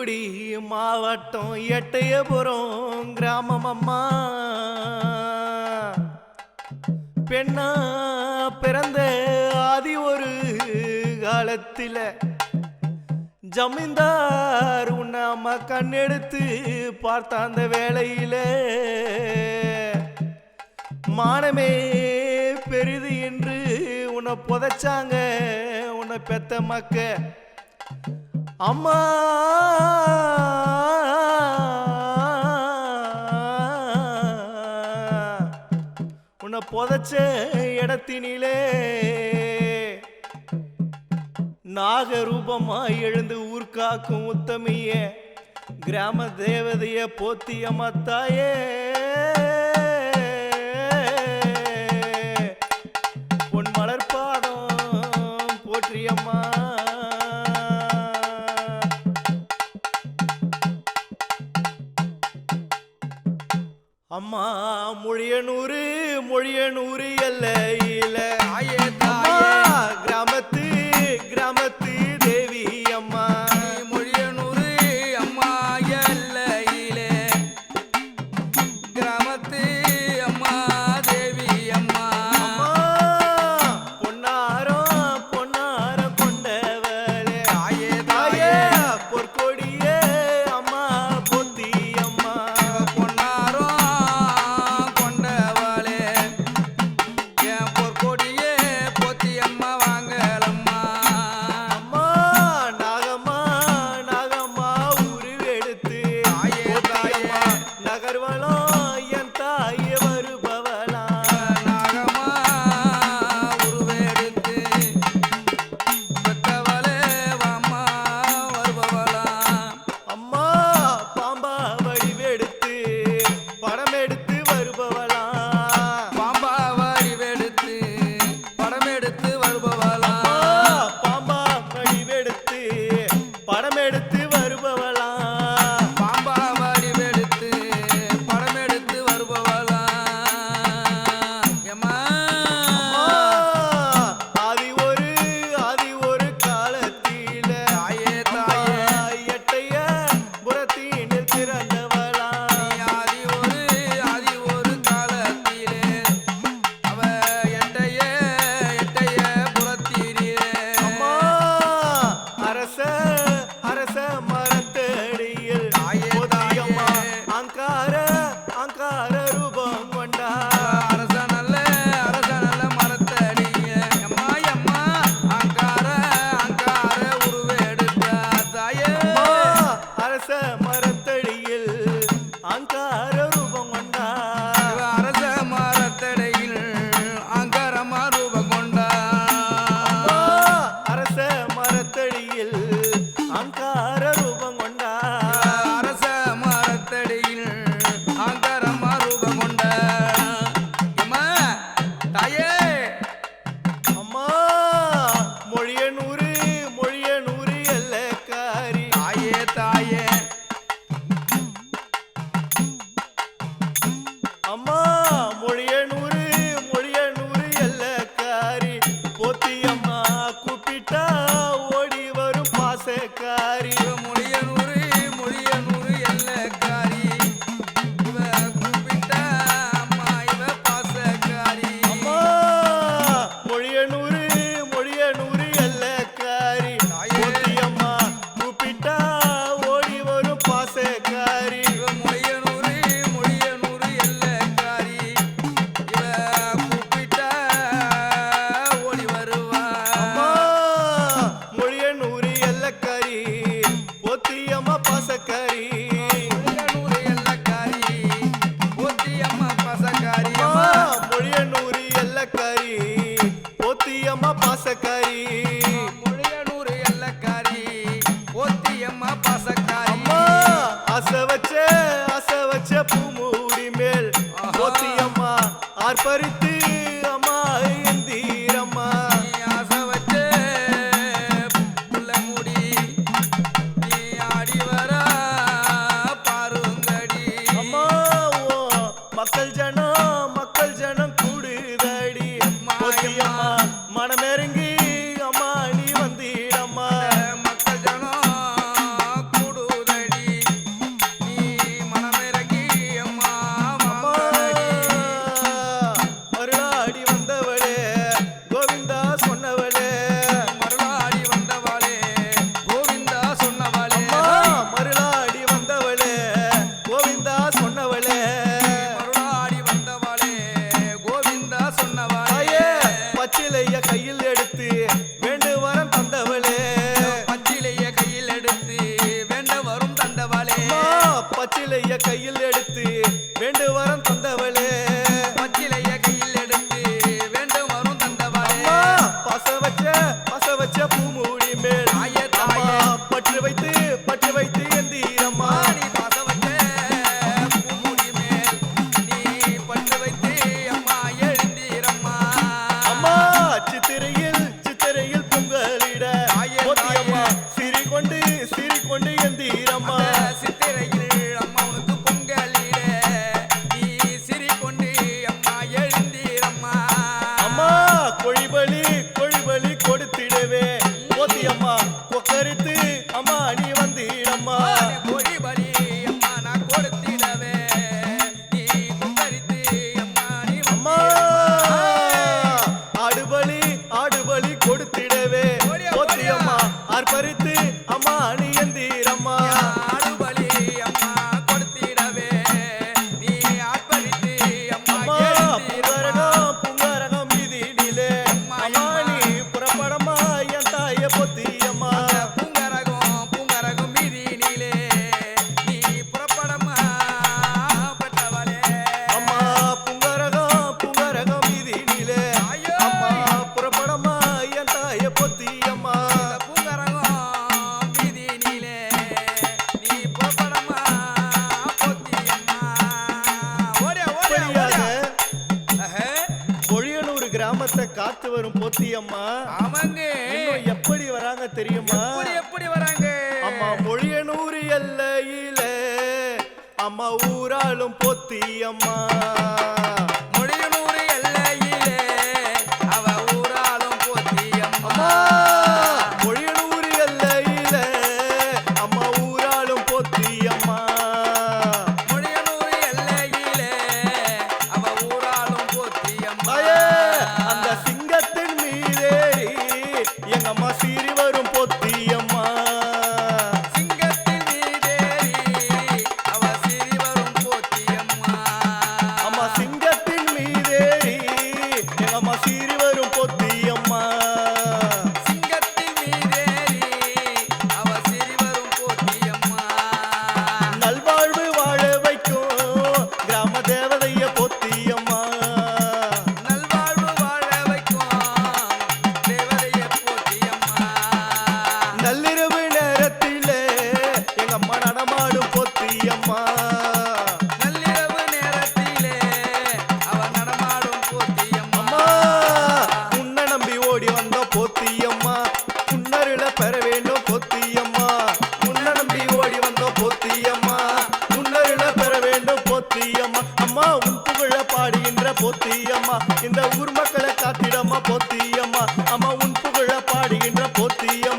தூத்துக்குடி மாவட்டம் எட்டயபுரம் கிராமம் அம்மா. பெண்ணா பிறந்த ஆதி ஒரு காலத்தில ஜமீன்தார் உன்னை அம்மா கண்ணெடுத்து பார்த்த அந்த வேளையில மானமே பெரிது என்று உன்னை புதைச்சாங்க உன்னை பெத்த மக்க. அம்மா உன்னை புதைச்ச இடத்தினிலே நாகரூபமாய் எழுந்து ஊர்காக்கும் உத்தமிய கிராம தேவதைய போத்திய மத்தாயே. பொன் மலர்பாதம் போற்றியம்மா. அம்மா மொழியனூறு மொழியனூறு எல்லையில கிராமத்து கிராமத்து தேவி அம்மா. மொழியனூறு அம்மா எல்லையிலே கிராமத்து அம்மா தேவி அம்மா. பொன்னாரம் பொன்னாரம் கொண்டவளே தாயே தாயே பொற்கொடியே அம்மா பொத்தி அம்மா. பொன்னாரம் கொண்டவளே என் பொற்கொடியே போத்தி அம்மா வாங்கலம்மா. அம்மா நாகம்மா நாகம்மா உருவெடுத்து தாயே தாயே நகர்வலம் என் தாயே வருபவளா. நாகம்மா உருவெடுத்து பெத்தவளே வாம்மா வருபவளா. அம்மா பாம்பா வடிவெடுத்து படம் எடுத்து வருபவளா. பாம்பா வடிவெடுத்து படம் எடுத்து வருபவளா. பாம்பா வடிவெடுத்து படம் எடுத்து வருபவளா. பாம்பா வடிவெடுத்து படம் எடுத்து வருபவளா. எம்மா ஆதி ஒரு காலத்தில தாயே தாயே எட்டைய புறத்தீனில் பிறந்தவளா. ஆதி ஒரு காலத்திலே அவ எட்டைய புறத்தீரே. அம்மா அரச அரச மரத்தடியில் தாயே போத்தியம்மா தாயே அங்கார அங்கார ரூபம் கொண்டா. அரச நல்ல மரத்தடிய எம்மா எம்மா அங்கார உருவெடுத்த தாயே. அம்மா அரச மரத்தடியில் அங்கார ரூபம் கொண்டா. இவ அரச மரத்தடையில் அங்காரமா ரூபம் கொண்டா. அம்மா அரச மரத்தடியில் அங்கார ரூபம் கொண்டா. அரச மரத்தடியில் அங்காரமா ரூபம் கொண்டா. எம்மா தாயே அம்மா மொழியனூறு மொழியனூறு எல்லக்காரி. தாயே தாயே அம்மா மொழியனூறு மொழியனூறு எல்லக்காரி. போத்தியம்மா கூப்பிட்டா ஓடி வரும் பாசக்காரி. இவ மொழியனூறு எல்லக்காரி. இவ கூப்பிட்ட அம்மா இவ பாசக்காரி. அம்மா மொழியனூறு மொழியனூறு எல்லக்காரி. போத்தியம்மா கூப்பிட்டா ஓடி வரும் பாசக்காரி. இவ மொழியனூறு எல்லக்காரி. இவ கூப்பிட்ட ஓடி வருவா. அம்மா மொழியனூறு எல்லக்காரி. போத்தியம்மா பாசக்காரி. மொழியனூறு எல்லக்காரி. போத்தி அம்மா பாசக்காரி. அம்மா அம்மா மொழியனூறு எல்லக்காரி. போத்தியம்மா பாசக்காரி. மொழியனூறு எல்லக்காரி. போத்தி அம்மா பாசக்காரி. அம்மா ஆசை வச்ச பூமூடி மேல் போத்தியம்மா ஆர்ப்பரித்து அம்மா எந்தீரம்மா. நீ ஆசை வச்சே புள்ள முடி நீ ஆடி வர பாருங்கடி. அம்மா ஓ மக்கள் ஜனம் கூடுதடி. போத்தியம்மா மனமெருங்கி அம்மா நீ வந்தீடம்மா. மக்கள் ஜனம் கூடுதடி. பச்சிலைய கையில் எடுத்து வேண்டு வரம் தந்தவளே பச்சிலைய கையில் எடுத்து வேண்டும் வரும் தந்தவளே அம்மா பச வச்ச பூமூடி மேல் தாயே, அம்மா தாயே. பற்று வைத்து எந்தீரம்மா நீ பாச வச்ச பூமுடி மேல் நீ பற்று வைத்து அம்மா எழுந்தீரம்மா அம்மா சித்திரையில் பொங்கலிட தாயே, போத்தியம்மா தாயே. சிரி கொண்டு எந்தீரம்மா அந்த சித்திரையில் அம்மா உனக்கு பொங்கலிட நீ சிரி கொண்டு அம்மா எழுந்தீரம்மா அம்மா கொழிபலி கொடுத்திடவே போத்தியம்மா கொக்கரித்து அம்மா நீ வந்தீரம்மா மொழி பலி அம்மா நான் கொடுத்திடவே நீ கொக்கரித்து அம்மா நீ அம்மா ஆடுபலி கொடுத்திடவே ஓடியா, போத்தியம்மா ஓடியா. ஆர்ப்பரித்து அம்மா நீ எந்தீரம்மா ஆடுபலி அம்மா கொடுத்திடவே நீ ஆட்பரித்து அம்மா அம்மா எழுந்தீரம்மா புங்கரகம் மீதினிலே அம்மா, அம்மா அம்மா. நீ புறப்படம்மா என் தாய பொத்தியம்மா பூங்கரகம் மீதினிலே நீ புறப்படமா பெற்றவளே அம்மா புங்கரகம் மீதினிலே ஐயோ. அம்மா புறப்படம்மா என் தாய பொத்தியம்மா இந்த பூங்கரகம் மீதினிலே நீ புறப்படமா போத்தியம்மா ஓடியா ஓடியா இப்படியாக ஓடியா அஹே, பொழியனூர் கிராமத்தை காத்து வரும் போத்தியம்மா ஆமாங்க இன்னும் எப்படி வராங்க தெரியுமா எப்படி வராங்க அம்மா மொழியனூர் எல்லையில அம்மா ஊராளும் போத்தியம்மா மொழியனூர் எல்லையிலே அவ ஊராளும் போத்தியம்மா அம்மா மொழியனூர் எல்லையில அம்மா ஊராளும் போத்தியம்மா மொழியனூர் எல்லையிலே அவ ஊராளும் போத்தியம்மா தாயே, அந்த சிங்கத்தின் மீதேறி எங்க அம்மா சீறி வரும் போத்தியம்மா சிங்கத்தின் மீதேறி அவ சிறி வரும் போத்தியம்மா அம்மா சிங்கத்தின் மீதேறி எங்க அம்மா சீறி வரும் போத்தியம்மா சிங்கத்தின் மீதேறி அவ சிறி வரும் போத்தியம்மா நல்வாழ்வு வாழ வைக்கும் கிராம தேவதைய போத்தியம்மா நல்வாழ்வு வாழ வைக்கும் தேவதைய போத்தியம்மா நள்ளிரவு நேரத்திலே எங்க அம்மா நடமாடும் போத்தியம்மா நள்ளிரவு நேரத்திலே அவ நடமாடும் போத்தியம்மா அம்மா உன்னை நம்பி ஓடி வந்த போத்தியம்மா உன்னருள பெற வேண்டும் போத்தியம்மா உன்னை நம்பி ஓடி வந்த போத்தியம்மா உன்னருள பெற வேண்டும் போத்தியம்மா அம்மா உன் புகழ பாடுகின்ற போத்தியம்மா இந்த ஊர் மக்களை காத்திடம்மா போத்தியம்மா அம்மா உன் புகழ பாடுகின்ற போத்தியம்மா